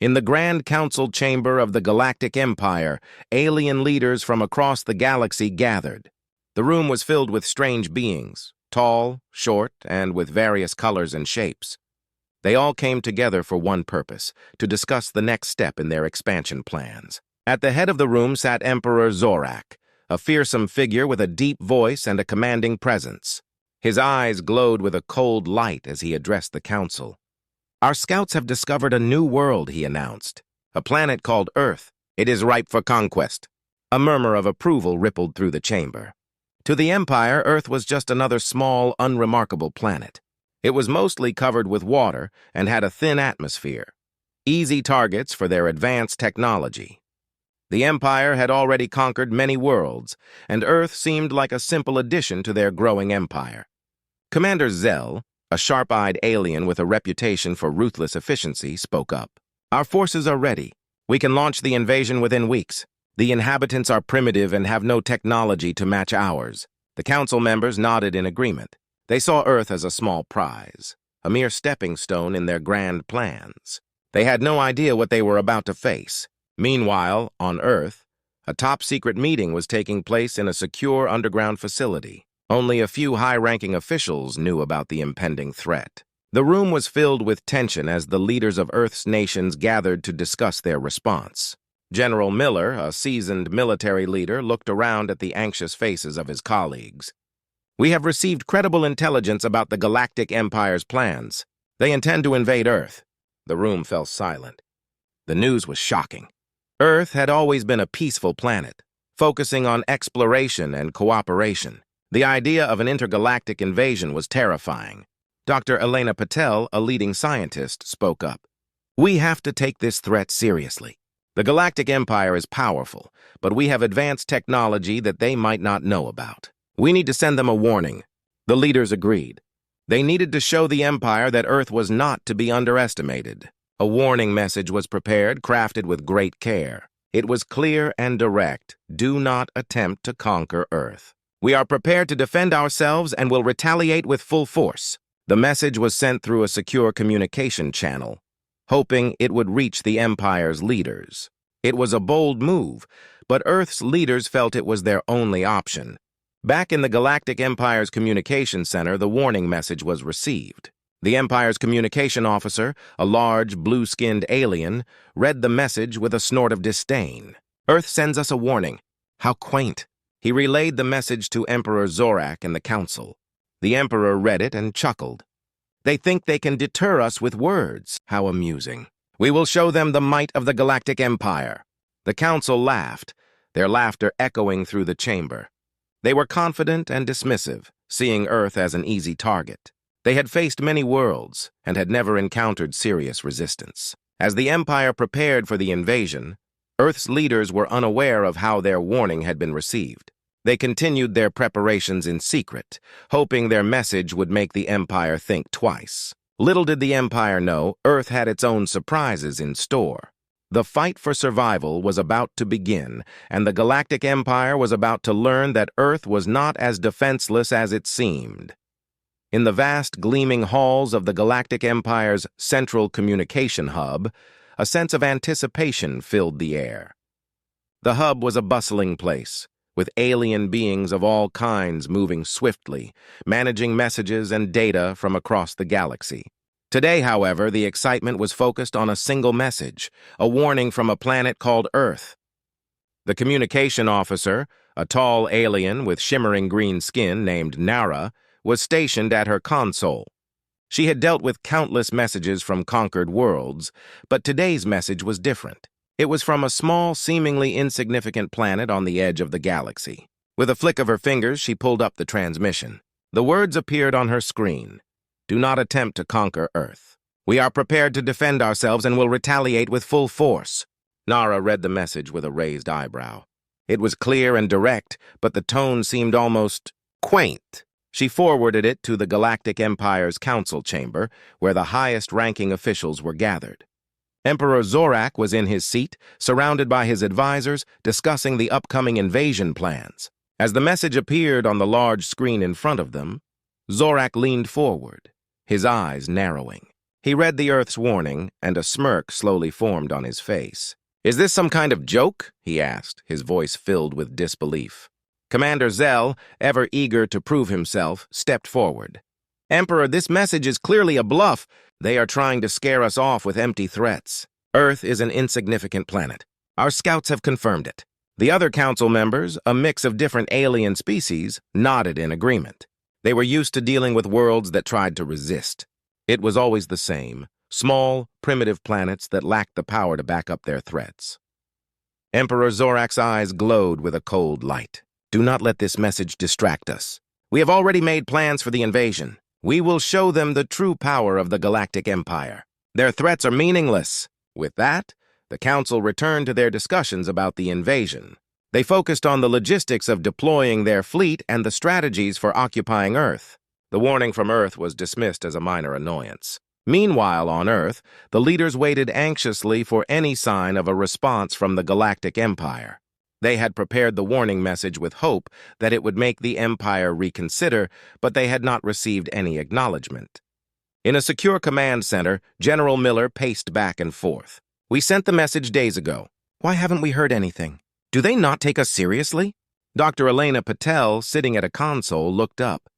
In the Grand Council chamber of the Galactic Empire, alien leaders from across the galaxy gathered. The room was filled with strange beings, tall, short, and with various colors and shapes. They all came together for one purpose, to discuss the next step in their expansion plans. At the head of the room sat Emperor Zorak, a fearsome figure with a deep voice and a commanding presence. His eyes glowed with a cold light as he addressed the council. "Our scouts have discovered a new world," he announced. "A planet called Earth. It is ripe for conquest." A murmur of approval rippled through the chamber. To the Empire, Earth was just another small, unremarkable planet. It was mostly covered with water and had a thin atmosphere. Easy targets for their advanced technology. The Empire had already conquered many worlds, and Earth seemed like a simple addition to their growing empire. Commander Zell, a sharp-eyed alien with a reputation for ruthless efficiency, spoke up. "Our forces are ready. We can launch the invasion within weeks. The inhabitants are primitive and have no technology to match ours." The council members nodded in agreement. They saw Earth as a small prize, a mere stepping stone in their grand plans. They had no idea what they were about to face. Meanwhile, on Earth, a top-secret meeting was taking place in a secure underground facility. Only a few high-ranking officials knew about the impending threat. The room was filled with tension as the leaders of Earth's nations gathered to discuss their response. General Miller, a seasoned military leader, looked around at the anxious faces of his colleagues. "We have received credible intelligence about the Galactic Empire's plans. They intend to invade Earth." The room fell silent. The news was shocking. Earth had always been a peaceful planet, focusing on exploration and cooperation. The idea of an intergalactic invasion was terrifying. Dr. Elena Patel, a leading scientist, spoke up. "We have to take this threat seriously. The Galactic Empire is powerful, but we have advanced technology that they might not know about. We need to send them a warning." The leaders agreed. They needed to show the Empire that Earth was not to be underestimated. A warning message was prepared, crafted with great care. It was clear and direct. "Do not attempt to conquer Earth. We are prepared to defend ourselves and will retaliate with full force." The message was sent through a secure communication channel, hoping it would reach the Empire's leaders. It was a bold move, but Earth's leaders felt it was their only option. Back in the Galactic Empire's communication center, the warning message was received. The Empire's communication officer, a large, blue-skinned alien, read the message with a snort of disdain. "Earth sends us a warning. How quaint." He relayed the message to Emperor Zorak and the council. The Emperor read it and chuckled. "They think they can deter us with words. How amusing. We will show them the might of the Galactic Empire." The council laughed, their laughter echoing through the chamber. They were confident and dismissive, seeing Earth as an easy target. They had faced many worlds and had never encountered serious resistance. As the Empire prepared for the invasion, Earth's leaders were unaware of how their warning had been received. They continued their preparations in secret, hoping their message would make the Empire think twice. Little did the Empire know, Earth had its own surprises in store. The fight for survival was about to begin, and the Galactic Empire was about to learn that Earth was not as defenseless as it seemed. In the vast, gleaming halls of the Galactic Empire's central communication hub, a sense of anticipation filled the air. The hub was a bustling place, with alien beings of all kinds moving swiftly, managing messages and data from across the galaxy. Today, however, the excitement was focused on a single message, a warning from a planet called Earth. The communication officer, a tall alien with shimmering green skin named Nara, was stationed at her console. She had dealt with countless messages from conquered worlds, but today's message was different. It was from a small, seemingly insignificant planet on the edge of the galaxy. With a flick of her fingers, she pulled up the transmission. The words appeared on her screen. "Do not attempt to conquer Earth. We are prepared to defend ourselves and will retaliate with full force." Nara read the message with a raised eyebrow. It was clear and direct, but the tone seemed almost quaint. She forwarded it to the Galactic Empire's council chamber, where the highest-ranking officials were gathered. Emperor Zorak was in his seat, surrounded by his advisors, discussing the upcoming invasion plans. As the message appeared on the large screen in front of them, Zorak leaned forward, his eyes narrowing. He read the Earth's warning, and a smirk slowly formed on his face. "Is this some kind of joke?" he asked, his voice filled with disbelief. Commander Zell, ever eager to prove himself, stepped forward. "Emperor, this message is clearly a bluff. They are trying to scare us off with empty threats. Earth is an insignificant planet. Our scouts have confirmed it." The other council members, a mix of different alien species, nodded in agreement. They were used to dealing with worlds that tried to resist. It was always the same, small, primitive planets that lacked the power to back up their threats. Emperor Zorak's eyes glowed with a cold light. "Do not let this message distract us. We have already made plans for the invasion. We will show them the true power of the Galactic Empire. Their threats are meaningless." With that, the council returned to their discussions about the invasion. They focused on the logistics of deploying their fleet and the strategies for occupying Earth. The warning from Earth was dismissed as a minor annoyance. Meanwhile, on Earth, the leaders waited anxiously for any sign of a response from the Galactic Empire. They had prepared the warning message with hope that it would make the Empire reconsider, but they had not received any acknowledgement. In a secure command center, General Miller paced back and forth. "We sent the message days ago. Why haven't we heard anything? Do they not take us seriously?" Dr. Elena Patel, sitting at a console, looked up.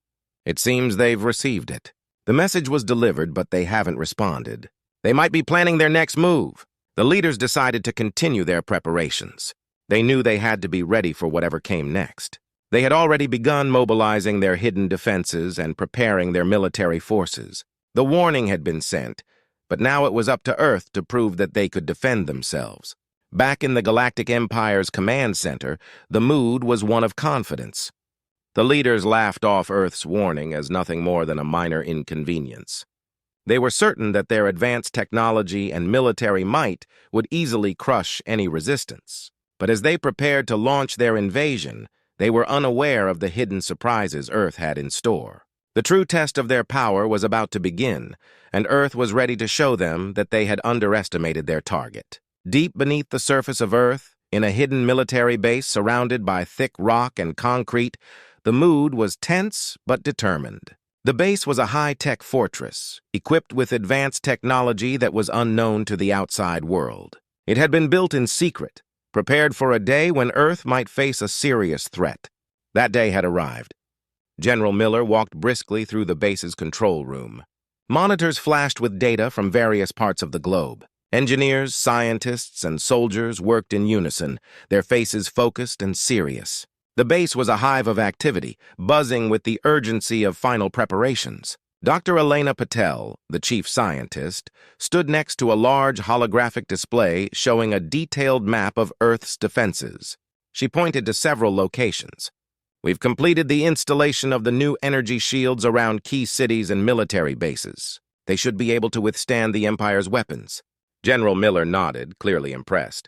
"It seems they've received it. The message was delivered, but they haven't responded. They might be planning their next move." The leaders decided to continue their preparations. They knew they had to be ready for whatever came next. They had already begun mobilizing their hidden defenses and preparing their military forces. The warning had been sent, but now it was up to Earth to prove that they could defend themselves. Back in the Galactic Empire's command center, the mood was one of confidence. The leaders laughed off Earth's warning as nothing more than a minor inconvenience. They were certain that their advanced technology and military might would easily crush any resistance. But as they prepared to launch their invasion, they were unaware of the hidden surprises Earth had in store. The true test of their power was about to begin, and Earth was ready to show them that they had underestimated their target. Deep beneath the surface of Earth, in a hidden military base surrounded by thick rock and concrete, the mood was tense but determined. The base was a high-tech fortress, equipped with advanced technology that was unknown to the outside world. It had been built in secret, prepared for a day when Earth might face a serious threat. That day had arrived. General Miller walked briskly through the base's control room. Monitors flashed with data from various parts of the globe. Engineers, scientists, and soldiers worked in unison, their faces focused and serious. The base was a hive of activity, buzzing with the urgency of final preparations. Dr. Elena Patel, the chief scientist, stood next to a large holographic display showing a detailed map of Earth's defenses. She pointed to several locations. "We've completed the installation of the new energy shields around key cities and military bases. They should be able to withstand the Empire's weapons." General Miller nodded, clearly impressed.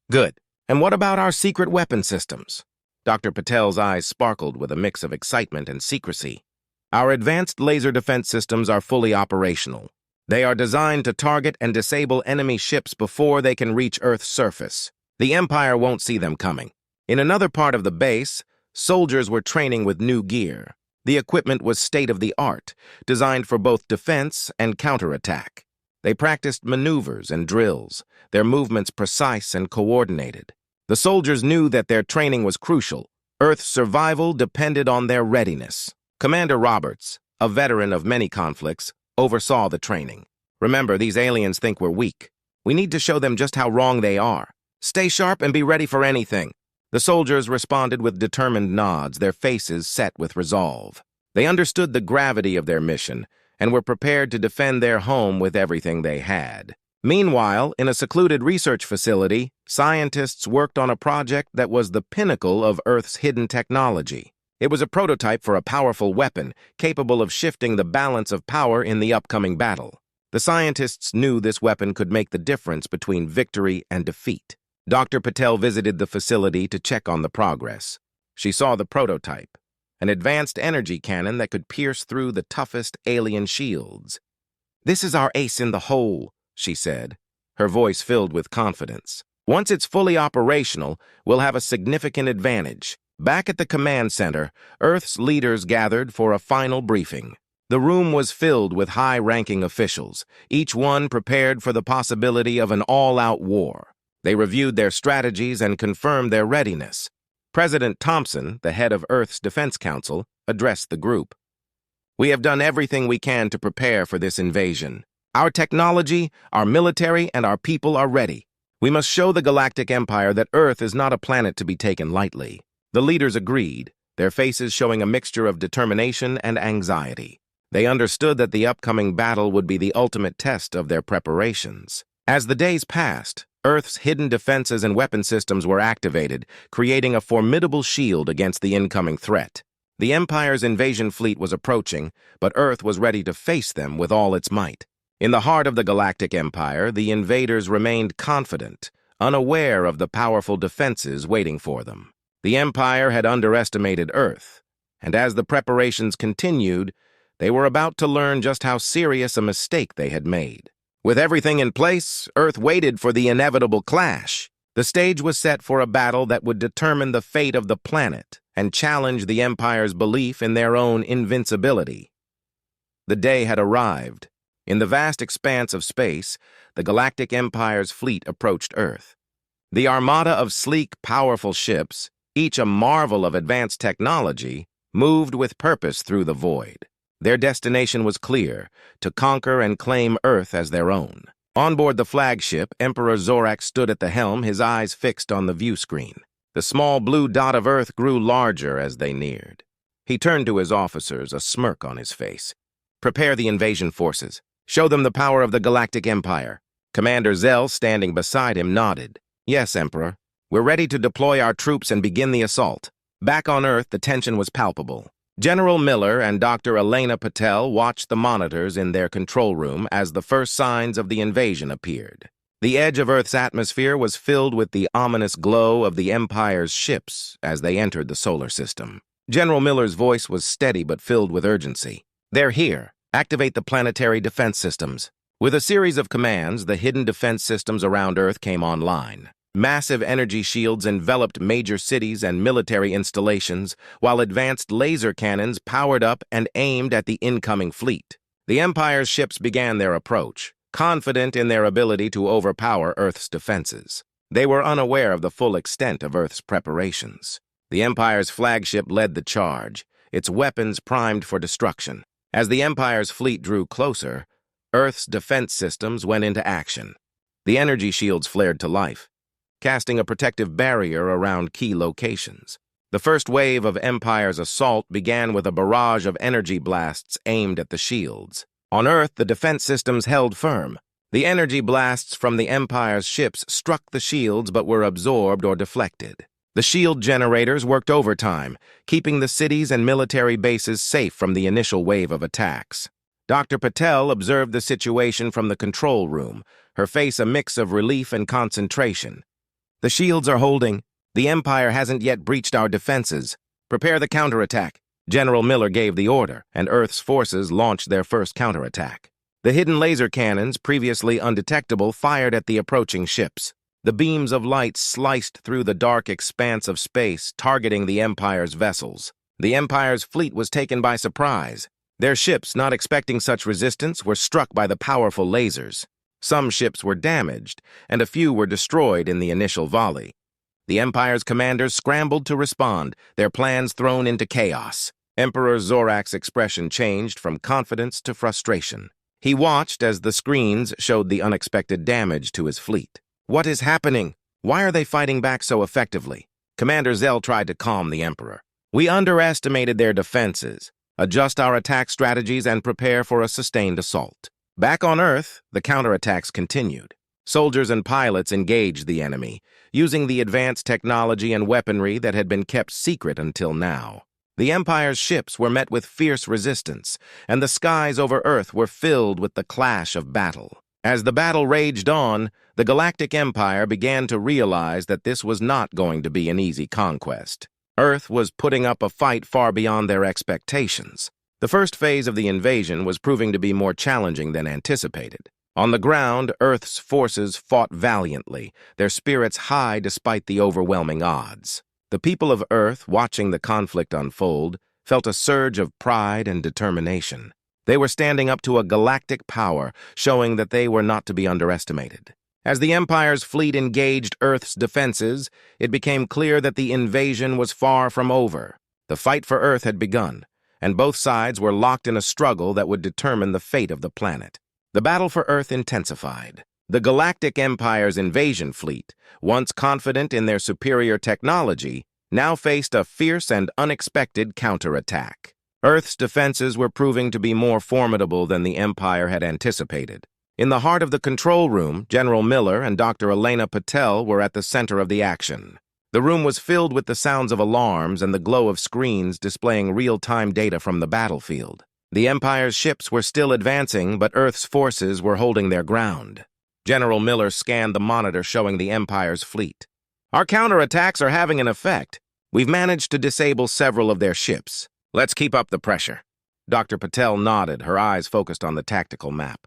"Good. And what about our secret weapon systems?" Dr. Patel's eyes sparkled with a mix of excitement and secrecy. "Our advanced laser defense systems are fully operational. They are designed to target and disable enemy ships before they can reach Earth's surface. The Empire won't see them coming." In another part of the base, soldiers were training with new gear. The equipment was state-of-the-art, designed for both defense and counterattack. They practiced maneuvers and drills, their movements precise and coordinated. The soldiers knew that their training was crucial. Earth's survival depended on their readiness. Commander Roberts, a veteran of many conflicts, oversaw the training. "Remember, these aliens think we're weak. We need to show them just how wrong they are. Stay sharp and be ready for anything." The soldiers responded with determined nods, their faces set with resolve. They understood the gravity of their mission and were prepared to defend their home with everything they had. Meanwhile, in a secluded research facility, scientists worked on a project that was the pinnacle of Earth's hidden technology. It was a prototype for a powerful weapon, capable of shifting the balance of power in the upcoming battle. The scientists knew this weapon could make the difference between victory and defeat. Dr. Patel visited the facility to check on the progress. She saw the prototype, an advanced energy cannon that could pierce through the toughest alien shields. "This is our ace in the hole," she said, her voice filled with confidence. "Once it's fully operational, we'll have a significant advantage." Back at the command center, Earth's leaders gathered for a final briefing. The room was filled with high-ranking officials, each one prepared for the possibility of an all-out war. They reviewed their strategies and confirmed their readiness. President Thompson, the head of Earth's Defense Council, addressed the group. "We have done everything we can to prepare for this invasion. Our technology, our military, and our people are ready. We must show the Galactic Empire that Earth is not a planet to be taken lightly." The leaders agreed, their faces showing a mixture of determination and anxiety. They understood that the upcoming battle would be the ultimate test of their preparations. As the days passed, Earth's hidden defenses and weapon systems were activated, creating a formidable shield against the incoming threat. The Empire's invasion fleet was approaching, but Earth was ready to face them with all its might. In the heart of the Galactic Empire, the invaders remained confident, unaware of the powerful defenses waiting for them. The Empire had underestimated Earth, and as the preparations continued, they were about to learn just how serious a mistake they had made. With everything in place, Earth waited for the inevitable clash. The stage was set for a battle that would determine the fate of the planet and challenge the Empire's belief in their own invincibility. The day had arrived. In the vast expanse of space, the Galactic Empire's fleet approached Earth. The armada of sleek, powerful ships, each a marvel of advanced technology, moved with purpose through the void. Their destination was clear, to conquer and claim Earth as their own. On board the flagship, Emperor Zorak stood at the helm, his eyes fixed on the view screen. The small blue dot of Earth grew larger as they neared. He turned to his officers, a smirk on his face. "Prepare the invasion forces. Show them the power of the Galactic Empire." Commander Zell, standing beside him, nodded. "Yes, Emperor. We're ready to deploy our troops and begin the assault." Back on Earth, the tension was palpable. General Miller and Dr. Elena Patel watched the monitors in their control room as the first signs of the invasion appeared. The edge of Earth's atmosphere was filled with the ominous glow of the Empire's ships as they entered the solar system. General Miller's voice was steady but filled with urgency. "They're here. Activate the planetary defense systems." With a series of commands, the hidden defense systems around Earth came online. Massive energy shields enveloped major cities and military installations, while advanced laser cannons powered up and aimed at the incoming fleet. The Empire's ships began their approach, confident in their ability to overpower Earth's defenses. They were unaware of the full extent of Earth's preparations. The Empire's flagship led the charge, its weapons primed for destruction. As the Empire's fleet drew closer, Earth's defense systems went into action. The energy shields flared to life, casting a protective barrier around key locations. The first wave of Empire's assault began with a barrage of energy blasts aimed at the shields. On Earth, the defense systems held firm. The energy blasts from the Empire's ships struck the shields but were absorbed or deflected. The shield generators worked overtime, keeping the cities and military bases safe from the initial wave of attacks. Dr. Patel observed the situation from the control room, her face a mix of relief and concentration. "The shields are holding. The Empire hasn't yet breached our defenses. Prepare the counterattack." General Miller gave the order, and Earth's forces launched their first counterattack. The hidden laser cannons, previously undetectable, fired at the approaching ships. The beams of light sliced through the dark expanse of space, targeting the Empire's vessels. The Empire's fleet was taken by surprise. Their ships, not expecting such resistance, were struck by the powerful lasers. Some ships were damaged, and a few were destroyed in the initial volley. The Empire's commanders scrambled to respond, their plans thrown into chaos. Emperor Zorak's expression changed from confidence to frustration. He watched as the screens showed the unexpected damage to his fleet. "What is happening? Why are they fighting back so effectively?" Commander Zell tried to calm the Emperor. "We underestimated their defenses. Adjust our attack strategies and prepare for a sustained assault." Back on Earth, the counterattacks continued. Soldiers and pilots engaged the enemy, using the advanced technology and weaponry that had been kept secret until now. The Empire's ships were met with fierce resistance, and the skies over Earth were filled with the clash of battle. As the battle raged on, the Galactic Empire began to realize that this was not going to be an easy conquest. Earth was putting up a fight far beyond their expectations. The first phase of the invasion was proving to be more challenging than anticipated. On the ground, Earth's forces fought valiantly, their spirits high despite the overwhelming odds. The people of Earth, watching the conflict unfold, felt a surge of pride and determination. They were standing up to a galactic power, showing that they were not to be underestimated. As the Empire's fleet engaged Earth's defenses, it became clear that the invasion was far from over. The fight for Earth had begun, and both sides were locked in a struggle that would determine the fate of the planet. The battle for Earth intensified. The Galactic Empire's invasion fleet, once confident in their superior technology, now faced a fierce and unexpected counterattack. Earth's defenses were proving to be more formidable than the Empire had anticipated. In the heart of the control room, General Miller and Dr. Elena Patel were at the center of the action. The room was filled with the sounds of alarms and the glow of screens displaying real-time data from the battlefield. The Empire's ships were still advancing, but Earth's forces were holding their ground. General Miller scanned the monitor showing the Empire's fleet. "Our counterattacks are having an effect. We've managed to disable several of their ships. Let's keep up the pressure." Dr. Patel nodded, her eyes focused on the tactical map.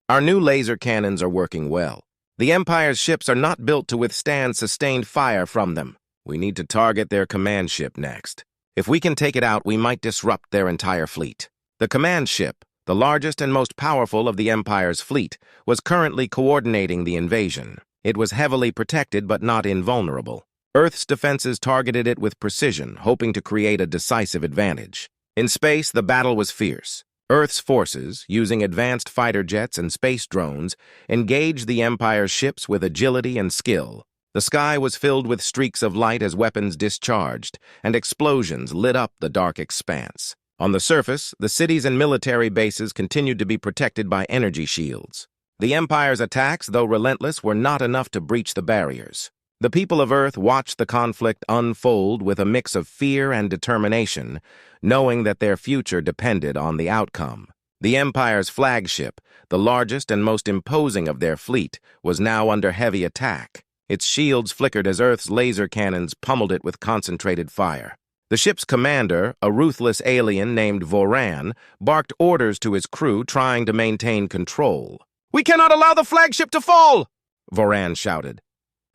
"Our new laser cannons are working well. The Empire's ships are not built to withstand sustained fire from them. We need to target their command ship next. If we can take it out, we might disrupt their entire fleet." The command ship, the largest and most powerful of the Empire's fleet, was currently coordinating the invasion. It was heavily protected but not invulnerable. Earth's defenses targeted it with precision, hoping to create a decisive advantage. In space, the battle was fierce. Earth's forces, using advanced fighter jets and space drones, engaged the Empire's ships with agility and skill. The sky was filled with streaks of light as weapons discharged, and explosions lit up the dark expanse. On the surface, the cities and military bases continued to be protected by energy shields. The Empire's attacks, though relentless, were not enough to breach the barriers. The people of Earth watched the conflict unfold with a mix of fear and determination, knowing that their future depended on the outcome. The Empire's flagship, the largest and most imposing of their fleet, was now under heavy attack. Its shields flickered as Earth's laser cannons pummeled it with concentrated fire. The ship's commander, a ruthless alien named Voran, barked orders to his crew, trying to maintain control. "We cannot allow the flagship to fall!" Voran shouted.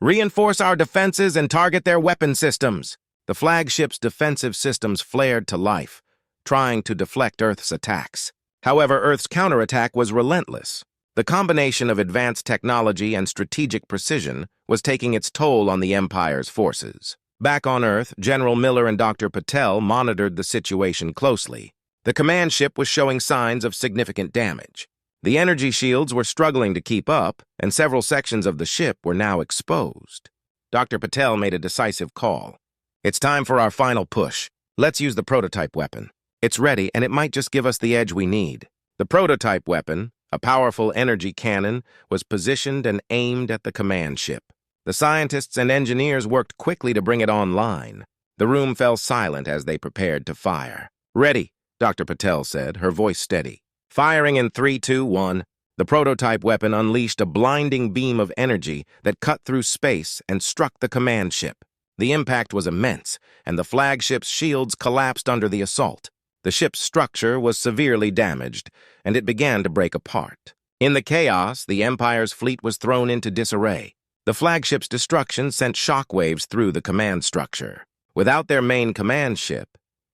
"Reinforce our defenses and target their weapon systems." The flagship's defensive systems flared to life, trying to deflect Earth's attacks. However, Earth's counterattack was relentless. The combination of advanced technology and strategic precision was taking its toll on the Empire's forces. Back on Earth, General Miller and Dr. Patel monitored the situation closely. The command ship was showing signs of significant damage. The energy shields were struggling to keep up, and several sections of the ship were now exposed. Dr. Patel made a decisive call. "It's time for our final push. Let's use the prototype weapon. It's ready, and it might just give us the edge we need." The prototype weapon, a powerful energy cannon, was positioned and aimed at the command ship. The scientists and engineers worked quickly to bring it online. The room fell silent as they prepared to fire. "Ready," Dr. Patel said, her voice steady. Firing in 3, 2, 1, the prototype weapon unleashed a blinding beam of energy that cut through space and struck the command ship. The impact was immense, and the flagship's shields collapsed under the assault. The ship's structure was severely damaged, and it began to break apart. In the chaos, the Empire's fleet was thrown into disarray. The flagship's destruction sent shockwaves through the command structure. Without their main command ship,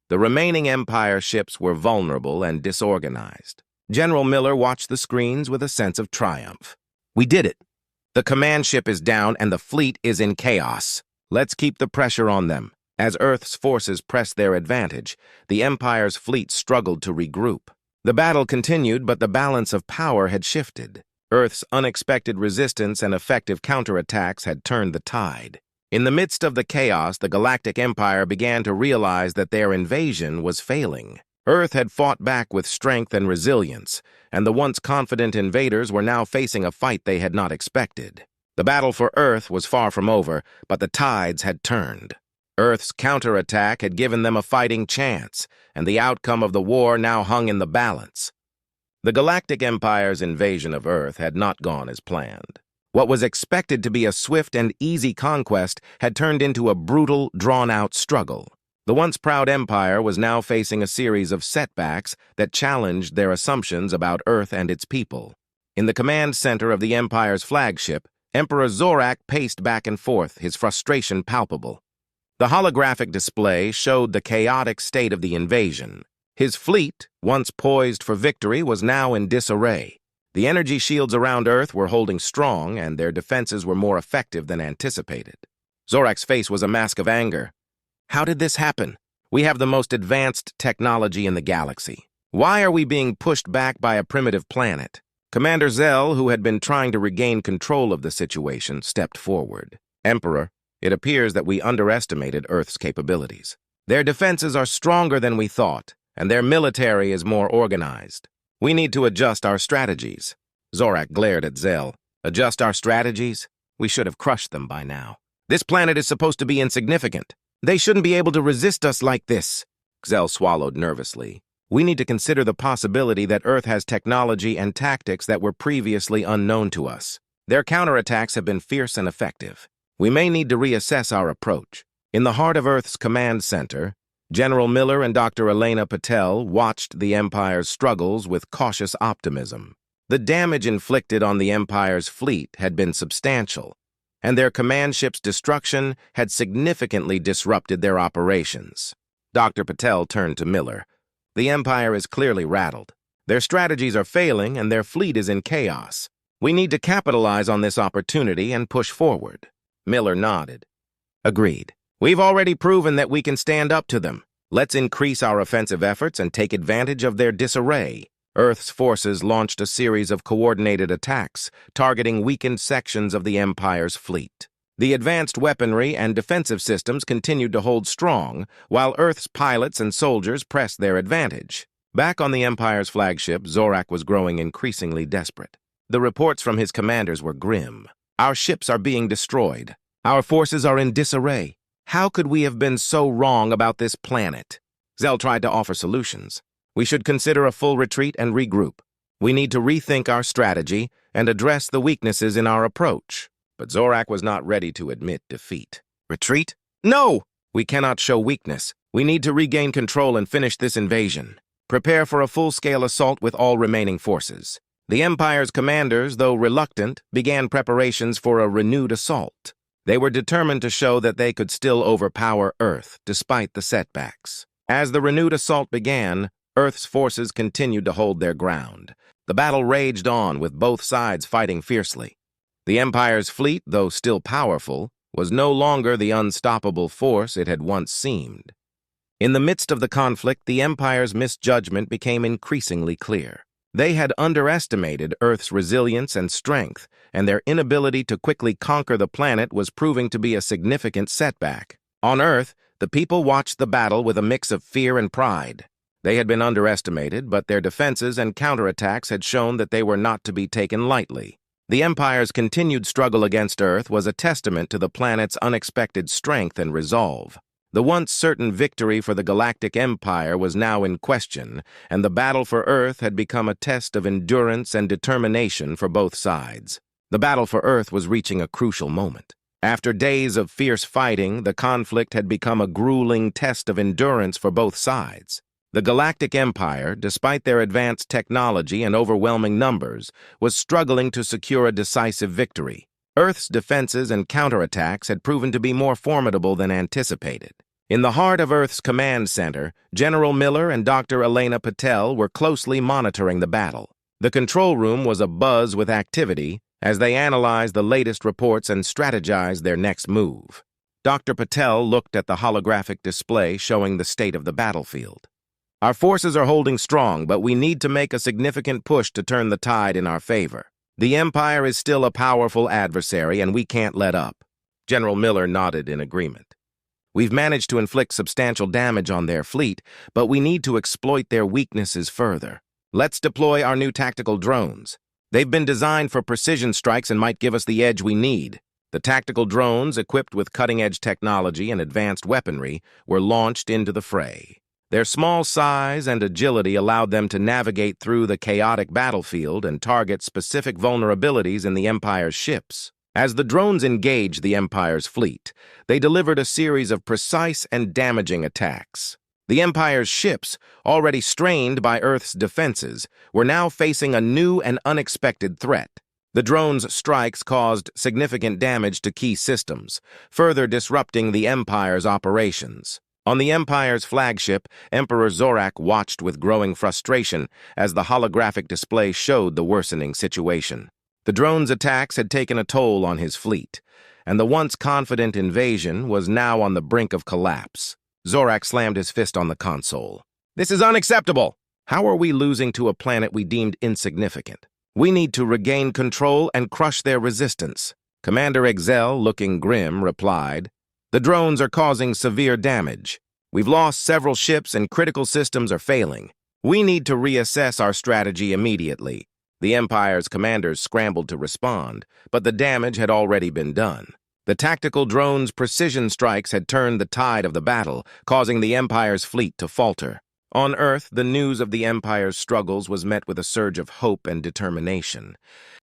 the remaining Empire ships were vulnerable and disorganized. General Miller watched the screens with a sense of triumph. "We did it. The command ship is down and the fleet is in chaos. Let's keep the pressure on them." As Earth's forces pressed their advantage, the Empire's fleet struggled to regroup. The battle continued, but the balance of power had shifted. Earth's unexpected resistance and effective counterattacks had turned the tide. In the midst of the chaos, the Galactic Empire began to realize that their invasion was failing. Earth had fought back with strength and resilience, and the once confident invaders were now facing a fight they had not expected. The battle for Earth was far from over, but the tides had turned. Earth's counterattack had given them a fighting chance, and the outcome of the war now hung in the balance. The Galactic Empire's invasion of Earth had not gone as planned. What was expected to be a swift and easy conquest had turned into a brutal, drawn-out struggle. The once proud empire was now facing a series of setbacks that challenged their assumptions about Earth and its people. In the command center of the Empire's flagship, Emperor Zorak paced back and forth, his frustration palpable. The holographic display showed the chaotic state of the invasion. His fleet, once poised for victory, was now in disarray. The energy shields around Earth were holding strong, and their defenses were more effective than anticipated. Zorak's face was a mask of anger. How did this happen? We have the most advanced technology in the galaxy. Why are we being pushed back by a primitive planet? Commander Zell, who had been trying to regain control of the situation, stepped forward. Emperor, it appears that we underestimated Earth's capabilities. Their defenses are stronger than we thought, and their military is more organized. We need to adjust our strategies. Zorak glared at Zell. Adjust our strategies? We should have crushed them by now. This planet is supposed to be insignificant. They shouldn't be able to resist us like this. Zell swallowed nervously. We need to consider the possibility that Earth has technology and tactics that were previously unknown to us. Their counterattacks have been fierce and effective. We may need to reassess our approach. In the heart of Earth's command center, General Miller and Dr. Elena Patel watched the Empire's struggles with cautious optimism. The damage inflicted on the Empire's fleet had been substantial, and their command ship's destruction had significantly disrupted their operations. Dr. Patel turned to Miller. The Empire is clearly rattled. Their strategies are failing, and their fleet is in chaos. We need to capitalize on this opportunity and push forward. Miller nodded. Agreed. We've already proven that we can stand up to them. Let's increase our offensive efforts and take advantage of their disarray. Earth's forces launched a series of coordinated attacks, targeting weakened sections of the Empire's fleet. The advanced weaponry and defensive systems continued to hold strong, while Earth's pilots and soldiers pressed their advantage. Back on the Empire's flagship, Zorak was growing increasingly desperate. The reports from his commanders were grim. Our ships are being destroyed. Our forces are in disarray. How could we have been so wrong about this planet? Zell tried to offer solutions. We should consider a full retreat and regroup. We need to rethink our strategy and address the weaknesses in our approach. But Zorak was not ready to admit defeat. Retreat? No! We cannot show weakness. We need to regain control and finish this invasion. Prepare for a full-scale assault with all remaining forces. The Empire's commanders, though reluctant, began preparations for a renewed assault. They were determined to show that they could still overpower Earth, despite the setbacks. As the renewed assault began, Earth's forces continued to hold their ground. The battle raged on, with both sides fighting fiercely. The Empire's fleet, though still powerful, was no longer the unstoppable force it had once seemed. In the midst of the conflict, the Empire's misjudgment became increasingly clear. They had underestimated Earth's resilience and strength, and their inability to quickly conquer the planet was proving to be a significant setback. On Earth, the people watched the battle with a mix of fear and pride. They had been underestimated, but their defenses and counterattacks had shown that they were not to be taken lightly. The Empire's continued struggle against Earth was a testament to the planet's unexpected strength and resolve. The once certain victory for the Galactic Empire was now in question, and the battle for Earth had become a test of endurance and determination for both sides. The battle for Earth was reaching a crucial moment. After days of fierce fighting, the conflict had become a grueling test of endurance for both sides. The Galactic Empire, despite their advanced technology and overwhelming numbers, was struggling to secure a decisive victory. Earth's defenses and counterattacks had proven to be more formidable than anticipated. In the heart of Earth's command center, General Miller and Dr. Elena Patel were closely monitoring the battle. The control room was abuzz with activity as they analyzed the latest reports and strategized their next move. Dr. Patel looked at the holographic display showing the state of the battlefield. Our forces are holding strong, but we need to make a significant push to turn the tide in our favor. The Empire is still a powerful adversary, and we can't let up. General Miller nodded in agreement. We've managed to inflict substantial damage on their fleet, but we need to exploit their weaknesses further. Let's deploy our new tactical drones. They've been designed for precision strikes and might give us the edge we need. The tactical drones, equipped with cutting-edge technology and advanced weaponry, were launched into the fray. Their small size and agility allowed them to navigate through the chaotic battlefield and target specific vulnerabilities in the Empire's ships. As the drones engaged the Empire's fleet, they delivered a series of precise and damaging attacks. The Empire's ships, already strained by Earth's defenses, were now facing a new and unexpected threat. The drones' strikes caused significant damage to key systems, further disrupting the Empire's operations. On the Empire's flagship, Emperor Zorak watched with growing frustration as the holographic display showed the worsening situation. The drone's attacks had taken a toll on his fleet, and the once confident invasion was now on the brink of collapse. Zorak slammed his fist on the console. "This is unacceptable! How are we losing to a planet we deemed insignificant? We need to regain control and crush their resistance." Commander Exel, looking grim, replied, "The drones are causing severe damage. We've lost several ships and critical systems are failing. We need to reassess our strategy immediately." The Empire's commanders scrambled to respond, but the damage had already been done. The tactical drones' precision strikes had turned the tide of the battle, causing the Empire's fleet to falter. On Earth, the news of the Empire's struggles was met with a surge of hope and determination.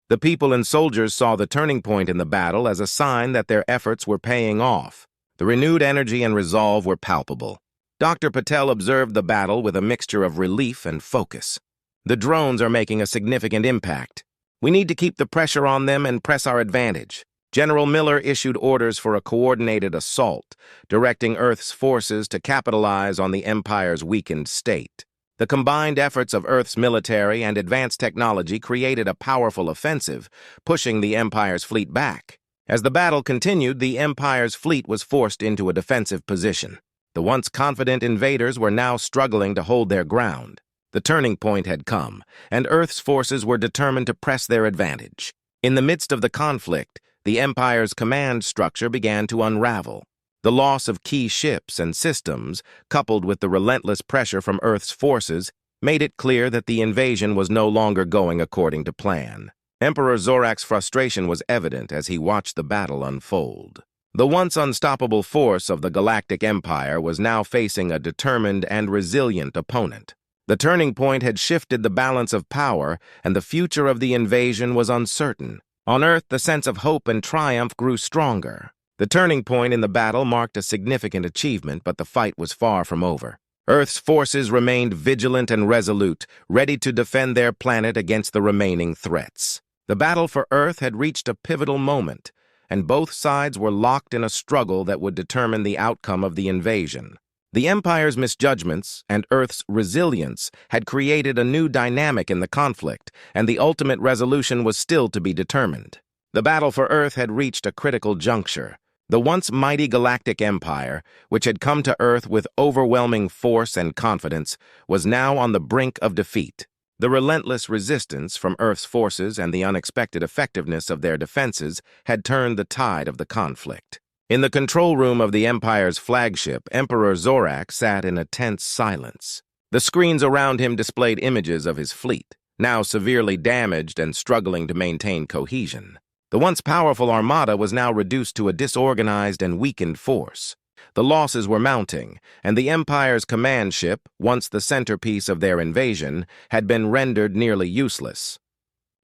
The people and soldiers saw the turning point in the battle as a sign that their efforts were paying off. The renewed energy and resolve were palpable. Dr. Patel observed the battle with a mixture of relief and focus. "The drones are making a significant impact. We need to keep the pressure on them and press our advantage." General Miller issued orders for a coordinated assault, directing Earth's forces to capitalize on the Empire's weakened state. The combined efforts of Earth's military and advanced technology created a powerful offensive, pushing the Empire's fleet back. As the battle continued, the Empire's fleet was forced into a defensive position. The once confident invaders were now struggling to hold their ground. The turning point had come, and Earth's forces were determined to press their advantage. In the midst of the conflict, the Empire's command structure began to unravel. The loss of key ships and systems, coupled with the relentless pressure from Earth's forces, made it clear that the invasion was no longer going according to plan. Emperor Zorak's frustration was evident as he watched the battle unfold. The once unstoppable force of the Galactic Empire was now facing a determined and resilient opponent. The turning point had shifted the balance of power, and the future of the invasion was uncertain. On Earth, the sense of hope and triumph grew stronger. The turning point in the battle marked a significant achievement, but the fight was far from over. Earth's forces remained vigilant and resolute, ready to defend their planet against the remaining threats. The battle for Earth had reached a pivotal moment, and both sides were locked in a struggle that would determine the outcome of the invasion. The Empire's misjudgments and Earth's resilience had created a new dynamic in the conflict, and the ultimate resolution was still to be determined. The battle for Earth had reached a critical juncture. The once mighty Galactic Empire, which had come to Earth with overwhelming force and confidence, was now on the brink of defeat. The relentless resistance from Earth's forces and the unexpected effectiveness of their defenses had turned the tide of the conflict. In the control room of the Empire's flagship, Emperor Zorak sat in a tense silence. The screens around him displayed images of his fleet, now severely damaged and struggling to maintain cohesion. The once powerful armada was now reduced to a disorganized and weakened force. The losses were mounting, and the Empire's command ship, once the centerpiece of their invasion, had been rendered nearly useless.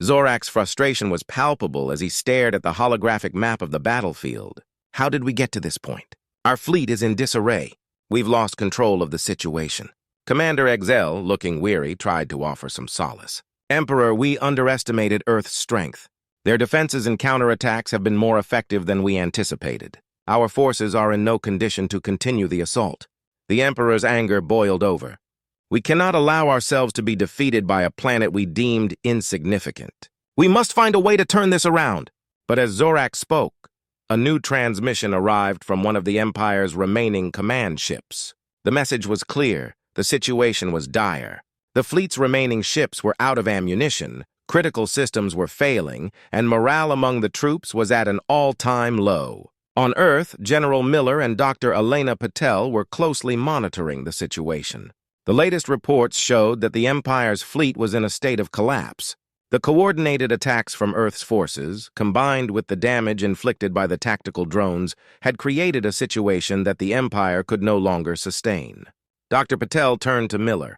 Zorak's frustration was palpable as he stared at the holographic map of the battlefield. "How did we get to this point? Our fleet is in disarray. We've lost control of the situation." Commander Exel, looking weary, tried to offer some solace. "Emperor, we underestimated Earth's strength. Their defenses and counterattacks have been more effective than we anticipated. Our forces are in no condition to continue the assault." The Emperor's anger boiled over. "We cannot allow ourselves to be defeated by a planet we deemed insignificant. We must find a way to turn this around." But as Zorak spoke, a new transmission arrived from one of the Empire's remaining command ships. The message was clear. The situation was dire. The fleet's remaining ships were out of ammunition, critical systems were failing, and morale among the troops was at an all-time low. On Earth, General Miller and Dr. Elena Patel were closely monitoring the situation. The latest reports showed that the Empire's fleet was in a state of collapse. The coordinated attacks from Earth's forces, combined with the damage inflicted by the tactical drones, had created a situation that the Empire could no longer sustain. Dr. Patel turned to Miller.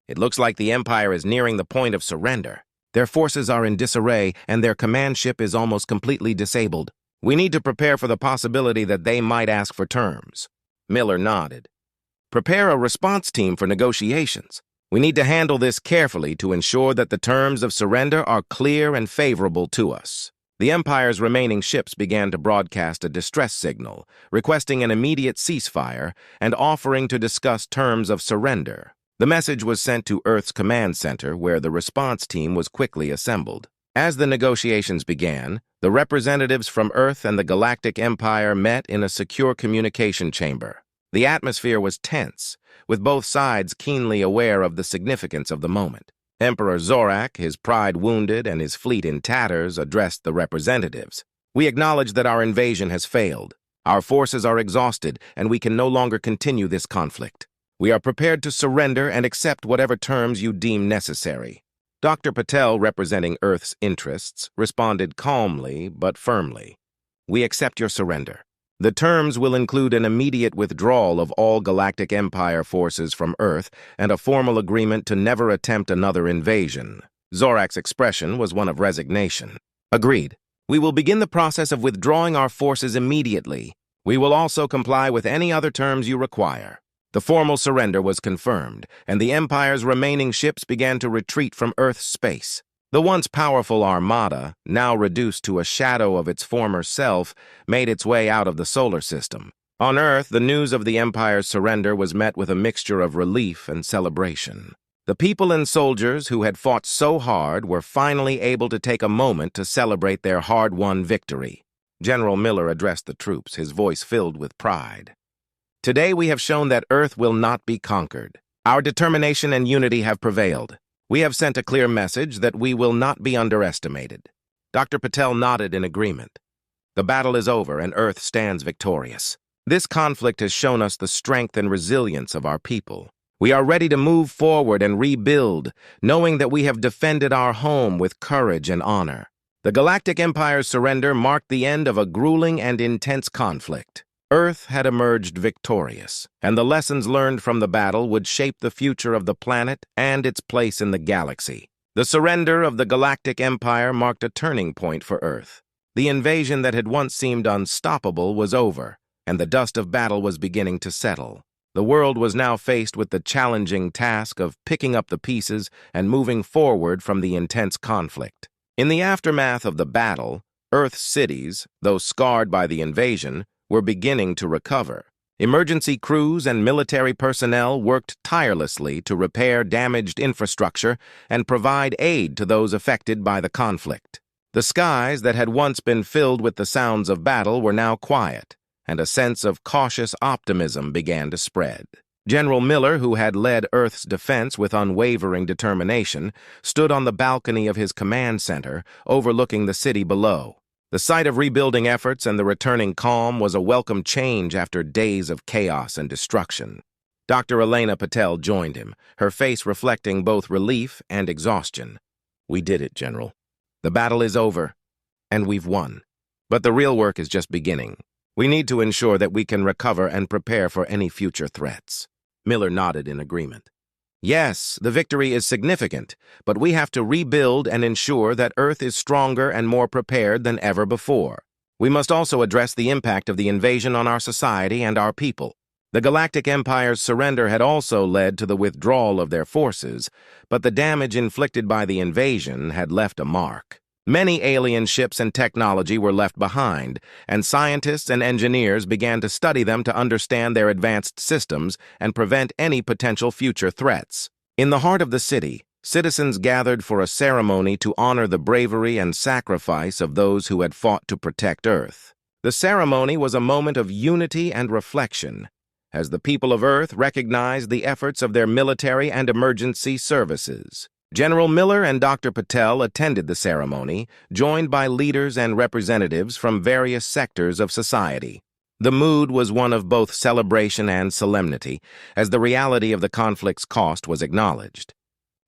"It looks like the Empire is nearing the point of surrender. Their forces are in disarray, and their command ship is almost completely disabled. We need to prepare for the possibility that they might ask for terms." Miller nodded. "Prepare a response team for negotiations. We need to handle this carefully to ensure that the terms of surrender are clear and favorable to us." The Empire's remaining ships began to broadcast a distress signal, requesting an immediate ceasefire and offering to discuss terms of surrender. The message was sent to Earth's command center, where the response team was quickly assembled. As the negotiations began, the representatives from Earth and the Galactic Empire met in a secure communication chamber. The atmosphere was tense, with both sides keenly aware of the significance of the moment. Emperor Zorak, his pride wounded and his fleet in tatters, addressed the representatives. "We acknowledge that our invasion has failed. Our forces are exhausted, and we can no longer continue this conflict. We are prepared to surrender and accept whatever terms you deem necessary." Dr. Patel, representing Earth's interests, responded calmly but firmly. "We accept your surrender. The terms will include an immediate withdrawal of all Galactic Empire forces from Earth and a formal agreement to never attempt another invasion." Zorak's expression was one of resignation. "Agreed. We will begin the process of withdrawing our forces immediately. We will also comply with any other terms you require." The formal surrender was confirmed, and the Empire's remaining ships began to retreat from Earth's space. The once powerful armada, now reduced to a shadow of its former self, made its way out of the solar system. On Earth, the news of the Empire's surrender was met with a mixture of relief and celebration. The people and soldiers who had fought so hard were finally able to take a moment to celebrate their hard-won victory. General Miller addressed the troops, his voice filled with pride. "Today we have shown that Earth will not be conquered. Our determination and unity have prevailed. We have sent a clear message that we will not be underestimated." Dr. Patel nodded in agreement. "The battle is over and Earth stands victorious. This conflict has shown us the strength and resilience of our people. We are ready to move forward and rebuild, knowing that we have defended our home with courage and honor." The Galactic Empire's surrender marked the end of a grueling and intense conflict. Earth had emerged victorious, and the lessons learned from the battle would shape the future of the planet and its place in the galaxy. The surrender of the Galactic Empire marked a turning point for Earth. The invasion that had once seemed unstoppable was over, and the dust of battle was beginning to settle. The world was now faced with the challenging task of picking up the pieces and moving forward from the intense conflict. In the aftermath of the battle, Earth's cities, though scarred by the invasion, were beginning to recover. Emergency crews and military personnel worked tirelessly to repair damaged infrastructure and provide aid to those affected by the conflict. The skies that had once been filled with the sounds of battle were now quiet, and a sense of cautious optimism began to spread. General Miller, who had led Earth's defense with unwavering determination, stood on the balcony of his command center, overlooking the city below. The sight of rebuilding efforts and the returning calm was a welcome change after days of chaos and destruction. Dr. Elena Patel joined him, her face reflecting both relief and exhaustion. "We did it, General. The battle is over, and we've won. But the real work is just beginning. We need to ensure that we can recover and prepare for any future threats." Miller nodded in agreement. "Yes, the victory is significant, but we have to rebuild and ensure that Earth is stronger and more prepared than ever before. We must also address the impact of the invasion on our society and our people. The Galactic Empire's surrender had also led to the withdrawal of their forces, but the damage inflicted by the invasion had left a mark. Many alien ships and technology were left behind, and scientists and engineers began to study them to understand their advanced systems and prevent any potential future threats. In the heart of the city, citizens gathered for a ceremony to honor the bravery and sacrifice of those who had fought to protect Earth. The ceremony was a moment of unity and reflection, as the people of Earth recognized the efforts of their military and emergency services. General Miller and Dr. Patel attended the ceremony, joined by leaders and representatives from various sectors of society. The mood was one of both celebration and solemnity, as the reality of the conflict's cost was acknowledged.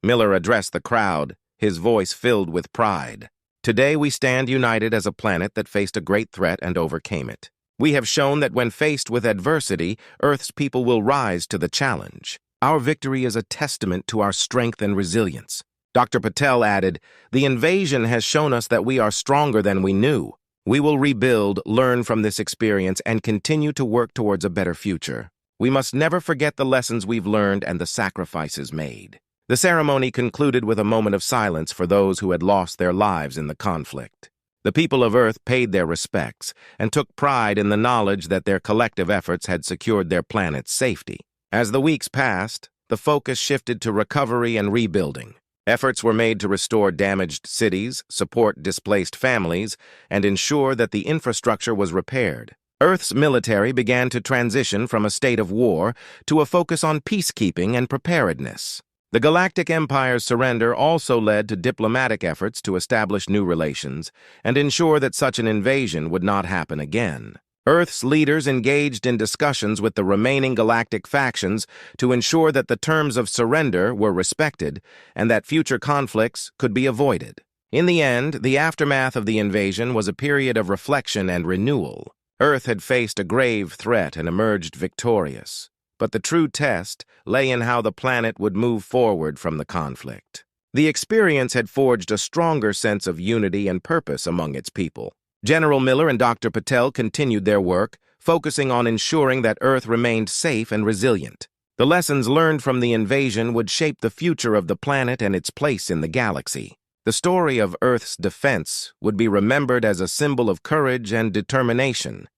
Miller addressed the crowd, his voice filled with pride. "Today we stand united as a planet that faced a great threat and overcame it. We have shown that when faced with adversity, Earth's people will rise to the challenge. Our victory is a testament to our strength and resilience." Dr. Patel added, "The invasion has shown us that we are stronger than we knew. We will rebuild, learn from this experience, and continue to work towards a better future. We must never forget the lessons we've learned and the sacrifices made." The ceremony concluded with a moment of silence for those who had lost their lives in the conflict. The people of Earth paid their respects and took pride in the knowledge that their collective efforts had secured their planet's safety. As the weeks passed, the focus shifted to recovery and rebuilding. Efforts were made to restore damaged cities, support displaced families, and ensure that the infrastructure was repaired. Earth's military began to transition from a state of war to a focus on peacekeeping and preparedness. The Galactic Empire's surrender also led to diplomatic efforts to establish new relations and ensure that such an invasion would not happen again. Earth's leaders engaged in discussions with the remaining galactic factions to ensure that the terms of surrender were respected and that future conflicts could be avoided. In the end, the aftermath of the invasion was a period of reflection and renewal. Earth had faced a grave threat and emerged victorious. But the true test lay in how the planet would move forward from the conflict. The experience had forged a stronger sense of unity and purpose among its people. General Miller and Dr. Patel continued their work, focusing on ensuring that Earth remained safe and resilient. The lessons learned from the invasion would shape the future of the planet and its place in the galaxy. The story of Earth's defense would be remembered as a symbol of courage and determination,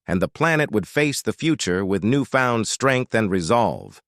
and the planet would face the future with newfound strength and resolve.